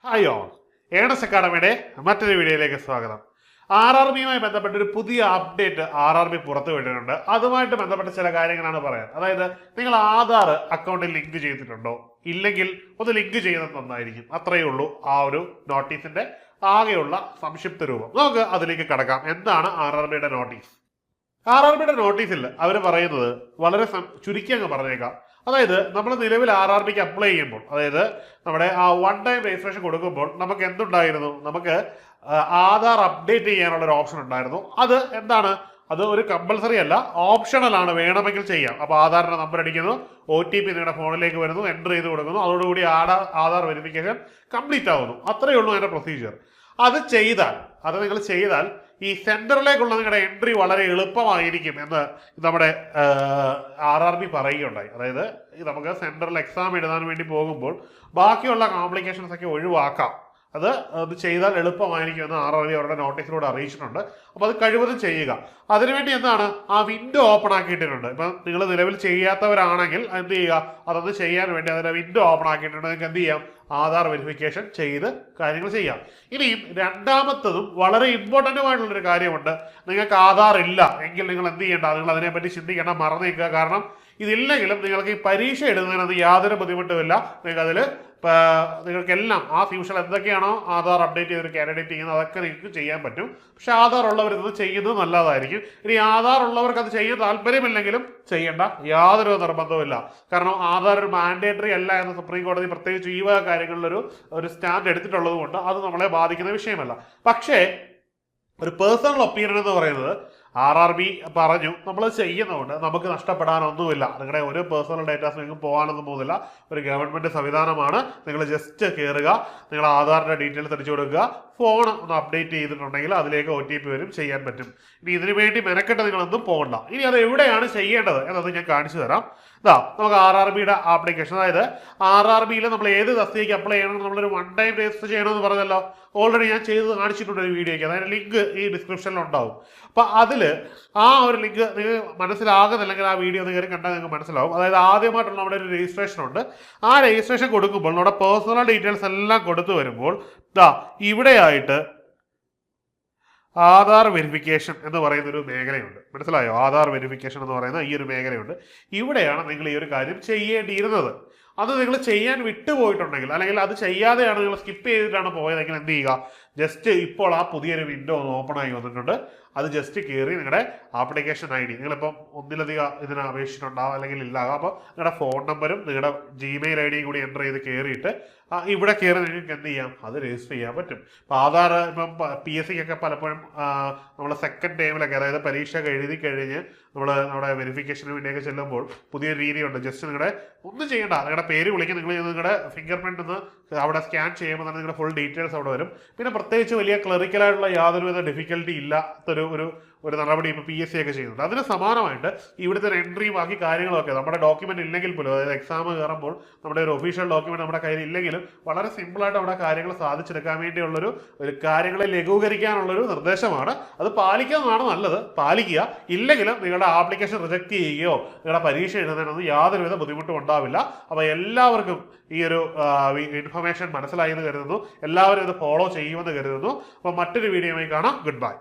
Hi all, earnest അക്കാഡമിയുടെ മറ്റൊരു വീഡിയോയിലേക്ക് സ്വാഗതം. RRBയുമായി ബന്ധപ്പെട്ട ഒരു പുതിയ അപ്ഡേറ്റ് RRB പുറത്തു വിട്ടിട്ടുണ്ട്. അതുമായിട്ട് ബന്ധപ്പെട്ട ചില കാര്യങ്ങളാണ് പറയാൻ. അതായത് നിങ്ങൾ ആധാർ അക്കൗണ്ടിൽ ലിങ്ക് ചെയ്തിട്ടുണ്ടോ? ഇല്ലെങ്കിൽ ഒന്ന് ലിങ്ക് ചെയ്യുന്നത് നന്നായിരിക്കും. അത്രയേ ഉള്ളൂ ആ ഒരു നോട്ടീസിന്റെ ആകെയുള്ള സംക്ഷിപ്ത രൂപം. നമുക്ക് അതിലേക്ക് കടക്കാം. എന്താണ് RRBയുടെ നോട്ടീസ്? RRBയുടെ നോട്ടീസിൽ അവർ പറയുന്നത് വളരെ ചുരുക്കി അങ്ങ് പറഞ്ഞേക്കാം. അതായത് നമ്മൾ നിലവിൽ RRBക്ക് അപ്ലൈ ചെയ്യുമ്പോൾ, അതായത് നമ്മുടെ ആ വൺ ടൈം രജിസ്ട്രേഷൻ കൊടുക്കുമ്പോൾ നമുക്ക് എന്തുണ്ടായിരുന്നു? നമുക്ക് ആധാർ അപ്ഡേറ്റ് ചെയ്യാനുള്ള ഒരു ഓപ്ഷൻ ഉണ്ടായിരുന്നു. അത് എന്താണ്? അത് ഒരു കമ്പൽസറി അല്ല, ഓപ്ഷണൽ ആണ്, വേണമെങ്കിൽ ചെയ്യാം. അപ്പോൾ ആധാറിന്റെ നമ്പർ അടിക്കുന്നു, OTP നിങ്ങളുടെ ഫോണിലേക്ക് വരുന്നു, എൻ്റർ ചെയ്ത് കൊടുക്കുന്നു, അതോടുകൂടി ആധാർ വെരിഫിക്കേഷൻ കംപ്ലീറ്റ് ആവുന്നു. അത്രയേ ഉള്ളൂ അതിന്റെ പ്രൊസീജിയർ. അത് നിങ്ങൾ ചെയ്താൽ ഈ സെന്ററിലേക്കുള്ള നിങ്ങളുടെ എൻട്രി വളരെ എളുപ്പമായിരിക്കും എന്ന് നമ്മുടെ RRB പറയുകയുണ്ടായി. അതായത് നമുക്ക് സെന്ററിൽ എക്സാം എഴുതാൻ വേണ്ടി പോകുമ്പോൾ ബാക്കിയുള്ള കോംപ്ലിക്കേഷൻസ് ഒക്കെ ഒഴിവാക്കാം. അത് ചെയ്താൽ എളുപ്പമായിരിക്കും എന്ന് RRB അവരുടെ നോട്ടീസിലൂടെ അറിയിച്ചിട്ടുണ്ട്. അപ്പോൾ അത് കഴിവതും ചെയ്യുക. അതിനുവേണ്ടി എന്താണ്, ആ വിൻഡോ ഓപ്പൺ ആക്കിയിട്ടുണ്ട്. ഇപ്പം നിങ്ങൾ നിലവിൽ ചെയ്യാത്തവരാണെങ്കിൽ എന്ത് ചെയ്യുക, അതൊന്ന് ചെയ്യാൻ വേണ്ടി അതിന്റെ വിൻഡോ ഓപ്പൺ ആക്കിയിട്ടുണ്ട്. നിങ്ങൾക്ക് എന്ത് ചെയ്യാം, ആധാർ വെരിഫിക്കേഷൻ ചെയ്ത് കാര്യങ്ങൾ ചെയ്യാം. ഇനിയും രണ്ടാമത്തതും വളരെ ഇമ്പോർട്ടന്റുമായിട്ടുള്ളൊരു കാര്യമുണ്ട്. നിങ്ങൾക്ക് ആധാർ ഇല്ല എങ്കിൽ നിങ്ങൾ എന്ത് ചെയ്യേണ്ട, നിങ്ങൾ അതിനെപ്പറ്റി ചിന്തിക്കേണ്ട, മറന്നേക്കുക. കാരണം ഇതില്ലെങ്കിലും നിങ്ങൾക്ക് ഈ പരീക്ഷ എഴുതുന്നതിനത് യാതൊരു ബുദ്ധിമുട്ടുമില്ല. നിങ്ങൾക്കെല്ലാം ആ ഫ്യൂഷൻ എന്തൊക്കെയാണോ ആധാർ അപ്ഡേറ്റ് ചെയ്തൊരു കാൻഡിഡേറ്റ് ചെയ്യുന്നത് അതൊക്കെ നിങ്ങൾക്ക് ചെയ്യാൻ പറ്റും. പക്ഷെ ആധാർ ഉള്ളവർ ഇത് ചെയ്യുന്നത് നല്ലതായിരിക്കും. ഇനി ആധാർ ഉള്ളവർക്ക് അത് ചെയ്യാൻ താല്പര്യമില്ലെങ്കിലും ചെയ്യേണ്ട, യാതൊരു നിർബന്ധവുമില്ല. കാരണം ആധാർ ഒരു മാൻഡേറ്ററി അല്ല എന്ന് സുപ്രീം കോടതി പ്രത്യേകിച്ച് ഈ വക കാര്യങ്ങളിലൊരു സ്റ്റാൻഡ് എടുത്തിട്ടുള്ളത് കൊണ്ട് അത് നമ്മളെ ബാധിക്കുന്ന വിഷയമല്ല. പക്ഷേ ഒരു പേഴ്സണൽ ഒപ്പീനിയൻ എന്ന് പറയുന്നത് RRB പറഞ്ഞു, നമ്മൾ ചെയ്യുന്നതുകൊണ്ട് നമുക്ക് നഷ്ടപ്പെടാനൊന്നുമില്ല. നിങ്ങളുടെ ഒരു പേഴ്സണൽ ഡേറ്റാസ് നിങ്ങൾക്ക് പോകാനൊന്നും പോകുന്നില്ല. ഒരു ഗവൺമെന്റ് സംവിധാനമാണ്. നിങ്ങൾ ജസ്റ്റ് കയറുക, നിങ്ങൾ ആധാറിന്റെ ഡീറ്റെയിൽസ് അടിച്ചു കൊടുക്കുക, ഫോൺ ഒന്ന് അപ്ഡേറ്റ് ചെയ്തിട്ടുണ്ടെങ്കിൽ അതിലേക്ക് OTP വരും, ചെയ്യാൻ പറ്റും. ഇനി ഇതിനു വേണ്ടി മെനക്കെട്ട് നിങ്ങളൊന്നും പോകണ്ട. ഇനി അത് എവിടെയാണ് ചെയ്യേണ്ടത് എന്നത് ഞാൻ കാണിച്ചു തരാം. നമുക്ക് RRBയുടെ ആപ്ലിക്കേഷൻ, അതായത് RRBയിൽ നമ്മൾ ഏത് തസ്തികയ്ക്ക് അപ്ലൈ ചെയ്യണം, നമ്മളൊരു വൺ ടൈം രജിസ്റ്റർ ചെയ്യണമെന്ന് പറഞ്ഞല്ലോ. ഓൾറെഡി ഞാൻ ചെയ്ത് കാണിച്ചിട്ടുണ്ട് ഒരു വീഡിയോയ്ക്ക്. അതായത് ലിങ്ക് ഈ ഡിസ്ക്രിപ്ഷനിൽ ഉണ്ടാവും. അപ്പൊ അതില് ആ ഒരു ലിങ്ക് നിങ്ങൾക്ക് മനസ്സിലാകുന്നില്ലെങ്കിൽ ആ വീഡിയോ നിങ്ങൾ കണ്ടാൽ നിങ്ങൾക്ക് മനസ്സിലാവും. അതായത് ആദ്യമായിട്ടുള്ള നമ്മുടെ ഒരു രജിസ്ട്രേഷൻ ഉണ്ട്. ആ രജിസ്ട്രേഷൻ കൊടുക്കുമ്പോൾ നമ്മുടെ പേഴ്സണൽ ഡീറ്റെയിൽസ് എല്ലാം കൊടുത്തു വരുമ്പോൾ ഇവിടെയായിട്ട് ആധാർ വെരിഫിക്കേഷൻ എന്ന് പറയുന്ന ഒരു മേഖലയുണ്ട്. മനസ്സിലായോ? ആധാർ വെരിഫിക്കേഷൻ എന്ന് പറയുന്ന ഈ ഒരു മേഖലയുണ്ട്. ഇവിടെയാണ് നിങ്ങൾ ഈ ഒരു കാര്യം ചെയ്യേണ്ടിയിരുന്നത്. അത് നിങ്ങൾ ചെയ്യാൻ വിട്ടുപോയിട്ടുണ്ടെങ്കിൽ, അല്ലെങ്കിൽ അത് ചെയ്യാതെയാണ് നിങ്ങൾ സ്കിപ്പ് ചെയ്തിട്ടാണ് പോയതെങ്കിൽ എന്ത് ചെയ്യുക, ജസ്റ്റ് ഇപ്പോൾ ആ പുതിയൊരു വിൻഡോ ഓപ്പൺ ആയി വന്നിട്ടുണ്ട്. അത് ജസ്റ്റ് കയറി നിങ്ങളുടെ ആപ്ലിക്കേഷൻ ID, നിങ്ങളിപ്പം ഒന്നിലധികം ഇതിന് അപേക്ഷിച്ചിട്ടുണ്ടാവും അല്ലെങ്കിൽ ഇല്ലാകാം. അപ്പോൾ നിങ്ങളുടെ ഫോൺ നമ്പറും നിങ്ങളുടെ Gmail ID കൂടി എൻ്റർ ചെയ്ത് കയറിയിട്ട് ഇവിടെ കയറി നിങ്ങൾക്ക് എന്ത് ചെയ്യാം, അത് രജിസ്റ്റർ ചെയ്യാൻ പറ്റും. അപ്പോൾ ആധാർ ഇപ്പം PSCക്കൊക്കെ പലപ്പോഴും നമ്മൾ സെക്കൻഡ് ടൈമിലൊക്കെ, അതായത് പരീക്ഷ എഴുതി കഴിഞ്ഞ് നമ്മുടെ വെരിഫിക്കേഷന് വേണ്ടിയൊക്കെ ചെല്ലുമ്പോൾ പുതിയൊരു രീതിയുണ്ട്. ജസ്റ്റ് നിങ്ങളുടെ ഒന്നും ചെയ്യേണ്ട, നിങ്ങളുടെ പേര് വിളിക്കും, നിങ്ങളുടെ ഫിംഗർ പ്രിന്റ് ഒന്ന് അവിടെ സ്കാൻ ചെയ്യുമ്പോൾ തന്നെ നിങ്ങളുടെ ഫുൾ ഡീറ്റെയിൽസ് അവിടെ വരും. പിന്നെ പ്രത്യേകിച്ച് വലിയ ക്ലറിക്കലായിട്ടുള്ള യാതൊരുവിധ ഡിഫിക്കൽട്ടി ഇല്ലാത്തൊരു ഒരു നടപടി ഇപ്പോൾ PSC ഒക്കെ ചെയ്യുന്നുണ്ട്. അതിന് സമാനമായിട്ട് ഇവിടുത്തെ എൻട്രിയും ബാക്കി കാര്യങ്ങളൊക്കെ നമ്മുടെ ഡോക്യുമെന്റ് ഇല്ലെങ്കിൽ പോലും, അതായത് എക്സാം കയറുമ്പോൾ നമ്മുടെ ഒരു ഒഫീഷ്യൽ ഡോക്യുമെന്റ് നമ്മുടെ കയ്യിൽ ഇല്ലെങ്കിലും വളരെ സിമ്പിളായിട്ട് അവിടെ കാര്യങ്ങൾ സാധിച്ചെടുക്കാൻ വേണ്ടിയുള്ളൊരു കാര്യങ്ങളെ ലഘൂകരിക്കാനുള്ളൊരു നിർദ്ദേശമാണ്. അത് പാലിക്കുന്നതാണ് നല്ലത്. പാലിക്കുക. ഇല്ലെങ്കിലും നിങ്ങളുടെ ആപ്ലിക്കേഷൻ റിജക്ട് ചെയ്യുകയോ നിങ്ങളുടെ പരീക്ഷ എഴുതുന്നതിനൊന്നും യാതൊരുവിധ ബുദ്ധിമുട്ടും ഉണ്ടാവില്ല. അപ്പോൾ എല്ലാവർക്കും ഈ ഒരു ഇൻഫർമേഷൻ മനസ്സിലായി എന്ന് കരുതുന്നു. എല്ലാവരും ഇത് ഫോളോ ചെയ്യുമെന്ന് കരുതുന്നു. അപ്പോൾ മറ്റൊരു വീഡിയോയുമായി കാണാം. Good bye.